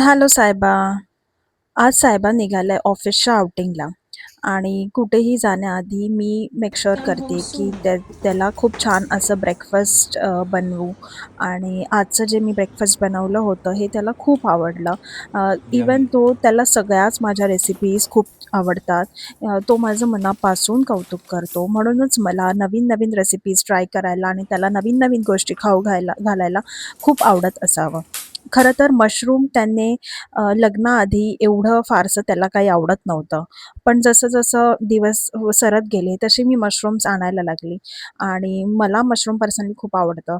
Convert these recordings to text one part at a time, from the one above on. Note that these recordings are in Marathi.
हॅलो साहेबा. आज साहेबा निघालाय ऑफिसच्या आउटिंगला आणि कुठेही जाण्याआधी मी मेक शुअर करते की त्याला खूप छान असं ब्रेकफास्ट बनवू. आणि आजचं जे मी ब्रेकफास्ट बनवलं होतं हे त्याला खूप आवडलं. Even yummy. तो त्याला सगळ्याच माझ्या रेसिपीज खूप आवडतात. तो माझं मनापासून कौतुक करतो. म्हणूनच मला नवीन-नवीन रेसिपीज ट्राय करायला आणि त्याला नवीन-नवीन गोष्टी खाऊ घालायला खूप आवडत असावं. खरं तर मशरूम त्याने लग्नाआधी एवढं फारसं त्याला काही आवडत नव्हतं. पण जसं-जसं दिवस सरत गेले तसे मी मशरूम्स आणायला लागली आणि मला मशरूम पर्सनली खूप आवडतं.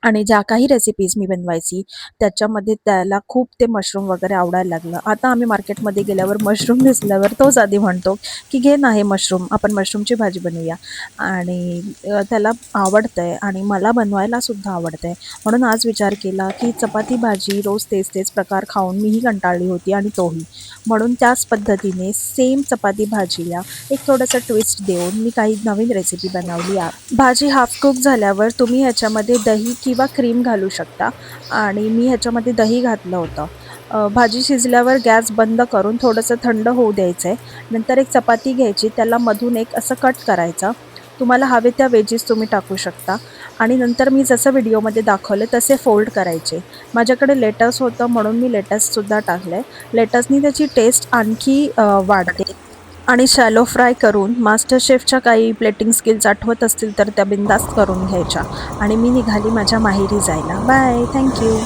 आणि ज्या काही रेसिपीज मी बनवायची, त्याच्यामध्ये त्याला खूप ते मशरूम वगैरे आवडायला लागलं. आता आम्ही मार्केटमध्ये गेल्यावर मशरूम दिसल्यावर तोच आधी म्हणतो, की "घे ना हे मशरूम, आपण मशरूमची भाजी बनवूया." आणि त्याला आवडतंय आणि मला बनवायलासुद्धा आवडतंय. म्हणून आज विचार केला, की चपाती भाजी रोज तेच-तेच प्रकार खाऊन मीही कंटाळली होती आणि तोही. म्हणून त्याच पद्धतीने सेम चपाती भाजीला एक थोडंसं ट्विस्ट देऊन मी काही नवीन रेसिपी बनवली आहे. भाजी हाफ कुक झाल्यावर तुम्ही ह्याच्यामध्ये दही किंवा क्रीम घालू शकता आणि मी ह्याच्यामध्ये दही घातलं होतं. भाजी शिजल्यावर गॅस बंद करून थोडंसं थंड होऊ द्यायचं आहे. नंतर एक चपाती घ्यायची, त्याला मधून एक असं कट करायचं. तुम्हाला हवे त्या वेजीस तुम्ही टाकू शकता आणि नंतर मी जसं व्हिडिओमध्ये दाखवलं तसे फोल्ड करायचे. माझ्याकडे लेटस होतं म्हणून मी लेटससुद्धा टाकलंय. लेटसनी त्याची टेस्ट आणखी वाढते. आणि शॅलो फ्राय करून मास्टर शेफच्या काही प्लेटिंग स्किल्स आठवत असतील तर त्या बिनधास्त करून घ्यायच्या. आणि मी निघाली माझ्या माहेरी जायला. बाय. Thank you.